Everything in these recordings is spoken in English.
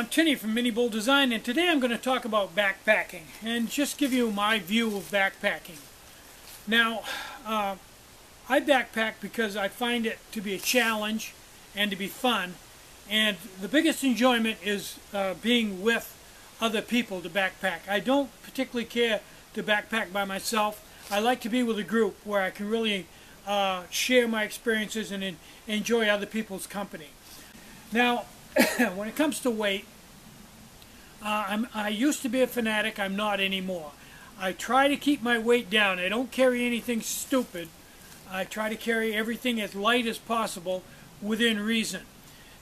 I'm Tinny from minibulldesign, and today I'm going to talk about backpacking and just give you my view of backpacking. Now, I backpack because I find it to be a challenge and to be fun, and the biggest enjoyment is being with other people to backpack. I don't particularly care to backpack by myself. I like to be with a group where I can really share my experiences and enjoy other people's company. Now, when it comes to weight, I used to be a fanatic. I'm not anymore. I try to keep my weight down. I don't carry anything stupid. I try to carry everything as light as possible within reason.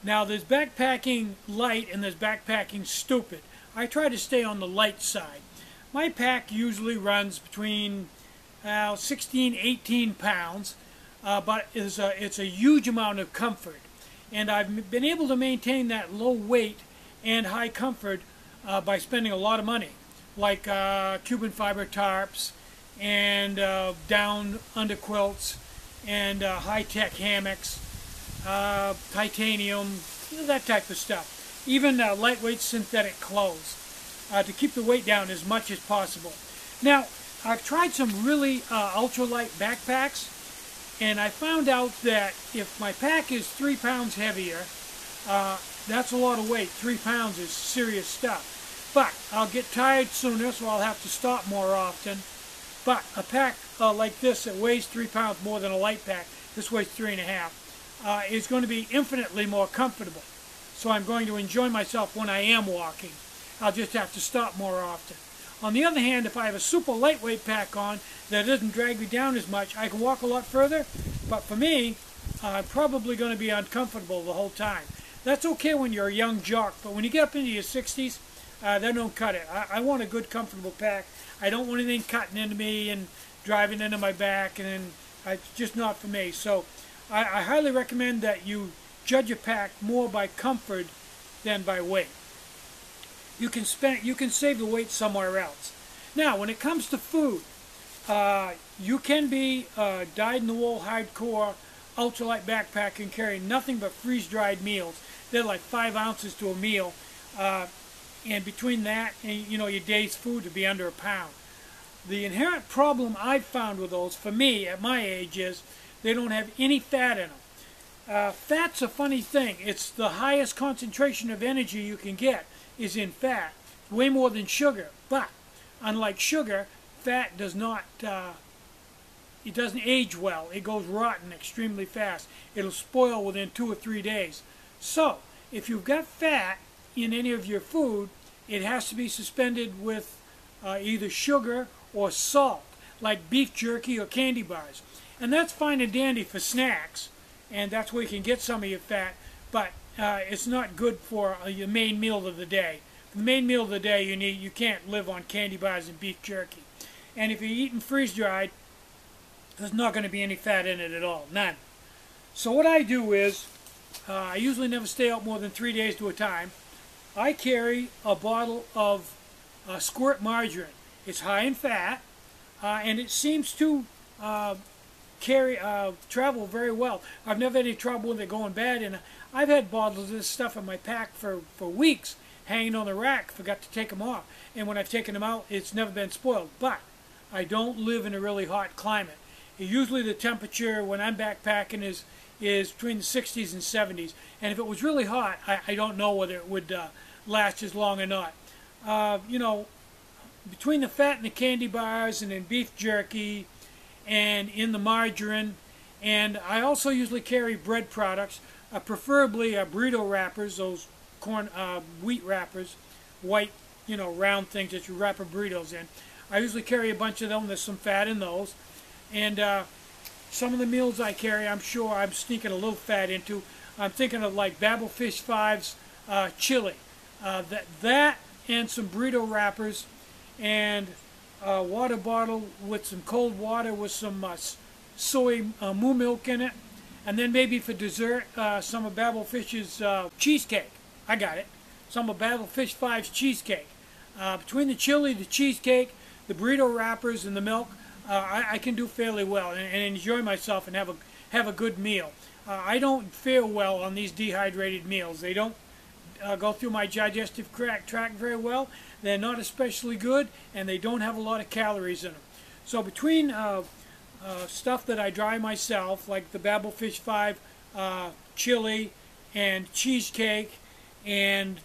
Now, there's backpacking light and there's backpacking stupid. I try to stay on the light side. My pack usually runs between 16, 18 pounds, but it's a huge amount of comfort. And I've been able to maintain that low weight and high comfort by spending a lot of money, like Cuban fiber tarps and down underquilts and high-tech hammocks, titanium, that type of stuff. Even lightweight synthetic clothes to keep the weight down as much as possible. Now, I've tried some really ultralight backpacks, and I found out that if my pack is 3 pounds heavier, that's a lot of weight. 3 pounds is serious stuff. But I'll get tired sooner, so I'll have to stop more often. But a pack like this that weighs 3 pounds more than a light pack, this weighs 3.5, is going to be infinitely more comfortable. So I'm going to enjoy myself when I am walking. I'll just have to stop more often. On the other hand, if I have a super lightweight pack on that doesn't drag me down as much, I can walk a lot further. But for me, I'm probably going to be uncomfortable the whole time. That's okay when you're a young jock, but when you get up into your 60s, that don't cut it. I want a good, comfortable pack. I don't want anything cutting into me and driving into my back, and it's just not for me. So I highly recommend that you judge a pack more by comfort than by weight. You can save the weight somewhere else. Now, when it comes to food, you can be dyed-in-the-wool, hardcore, ultralight backpack and carry nothing but freeze-dried meals. They're like 5 ounces to a meal, and between that and your day's food to be under a pound. The inherent problem I've found with those, for me at my age, is they don't have any fat in them. Fat's a funny thing. It's the highest concentration of energy you can get is in fat, way more than sugar. But unlike sugar, fat does not, it doesn't age well. It goes rotten extremely fast. It'll spoil within 2 or 3 days. So if you've got fat in any of your food, it has to be suspended with either sugar or salt, like beef jerky or candy bars. And that's fine and dandy for snacks, and that's where you can get some of your fat, but it's not good for your main meal of the day. For the main meal of the day, you can't live on candy bars and beef jerky. And if you're eating freeze-dried, there's not going to be any fat in it at all, none. So what I do is, I usually never stay out more than 3 days to a time. I carry a bottle of squirt margarine. It's high in fat, and it seems to travel very well. I've never had any trouble with it going bad, and I've had bottles of this stuff in my pack for weeks, hanging on the rack, forgot to take them off. And when I've taken them out, it's never been spoiled. But I don't live in a really hot climate. Usually the temperature when I'm backpacking is between the 60s and 70s. And if it was really hot, I don't know whether it would last as long or not. Between the fat and the candy bars and in beef jerky and in the margarine, and I also usually carry bread products, preferably burrito wrappers, those wheat wrappers, white, round things that you wrap your burritos in. I usually carry a bunch of them. There's some fat in those. And some of the meals I carry, I'm sure I'm sneaking a little fat into. I'm thinking of like Babel Fish 5's chili. That and some burrito wrappers and a water bottle with some cold water with some soy moo milk in it. And then maybe for dessert, some of Babel Fish's cheesecake. I got it. Some of Babel Fish 5's cheesecake. Between the chili, the cheesecake, the burrito wrappers, and the milk, I can do fairly well and enjoy myself and have a good meal. I don't fare well on these dehydrated meals. They don't go through my digestive tract very well. They're not especially good, and they don't have a lot of calories in them. So between stuff that I dry myself, like the Babelfish 5 chili and cheesecake and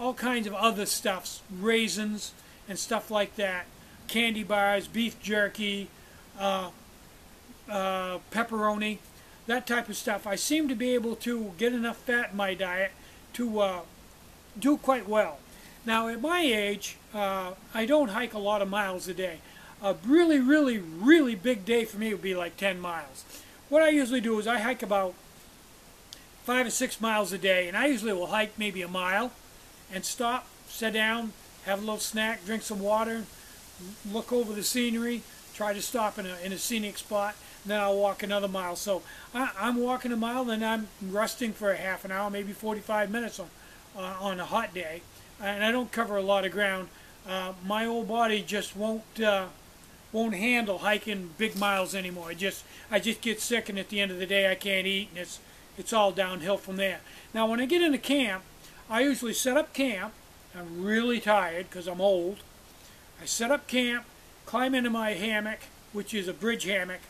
all kinds of other stuffs, raisins and stuff like that, candy bars, beef jerky, pepperoni, that type of stuff, I seem to be able to get enough fat in my diet to do quite well. Now at my age, I don't hike a lot of miles a day. A really, really, really big day for me would be like 10 miles. What I usually do is I hike about 5 or 6 miles a day, and I usually will hike maybe a mile and stop, sit down, have a little snack, drink some water, look over the scenery, try to stop in a scenic spot, and then I'll walk another mile. So I'm walking a mile, then I'm resting for a half an hour, maybe 45 minutes on a hot day, and I don't cover a lot of ground. My old body just won't handle hiking big miles anymore. I just get sick, and at the end of the day I can't eat, and it's all downhill from there. Now when I get into camp, I usually set up camp. I'm really tired because I'm old. I set up camp, climb into my hammock, which is a bridge hammock.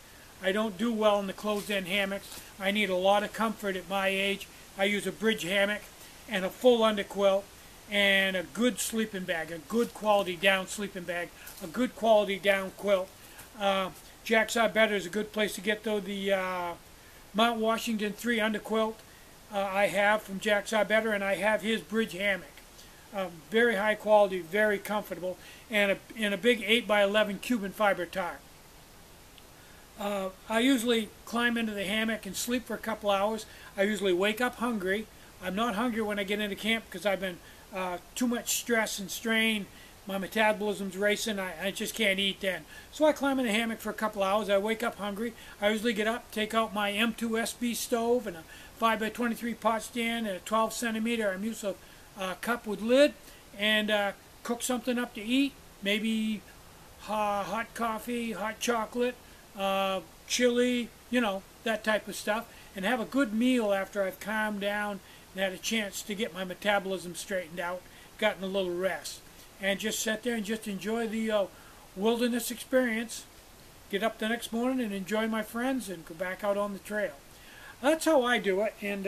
I don't do well in the closed-end hammocks. I need a lot of comfort at my age. I use a bridge hammock and a full underquilt and a good sleeping bag, a good quality down sleeping bag, a good quality down quilt. Jack's Better is a good place to get, though. The Mount Washington 3 underquilt I have from Jack's Better, and I have his bridge hammock. Very high quality, very comfortable, and a big 8x11 Cuban fiber tarp. I usually climb into the hammock and sleep for a couple hours. I usually wake up hungry. I'm not hungry when I get into camp because I've been too much stress and strain. My metabolism's racing. I just can't eat then. So I climb in the hammock for a couple hours. I wake up hungry. I usually get up, take out my M2 SB stove and a 5x23 pot stand and a 12 centimeter Amusa cup with lid, and cook something up to eat. Maybe hot coffee, hot chocolate, chili, you know, that type of stuff, and have a good meal after I've calmed down and had a chance to get my metabolism straightened out, gotten a little rest, and just sit there and just enjoy the wilderness experience. Get up the next morning and enjoy my friends and go back out on the trail. That's how I do it, and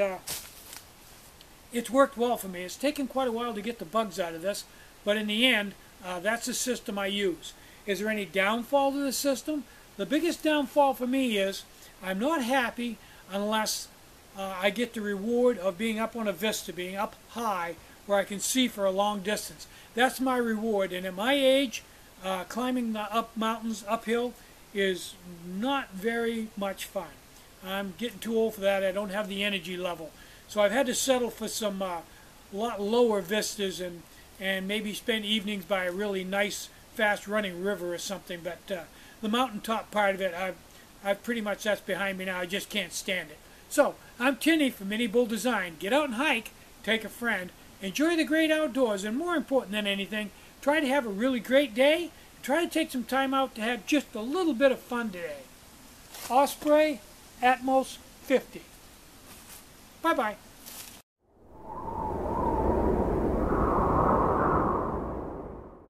it's worked well for me. It's taken quite a while to get the bugs out of this, but in the end, that's the system I use. Is there any downfall to the system? The biggest downfall for me is I'm not happy unless I get the reward of being up on a vista, being up high where I can see for a long distance. That's my reward, and at my age, climbing the up mountains uphill is not very much fun. I'm getting too old for that. I don't have the energy level. So I've had to settle for some lot lower vistas and maybe spend evenings by a really nice, fast-running river or something. But the mountaintop part of it, I've pretty much, that's behind me now. I just can't stand it. So I'm Tinny from minibulldesign. Get out and hike, take a friend, enjoy the great outdoors, and more important than anything, try to have a really great day. Try to take some time out to have just a little bit of fun today. Osprey, Atmos 50. Bye-bye.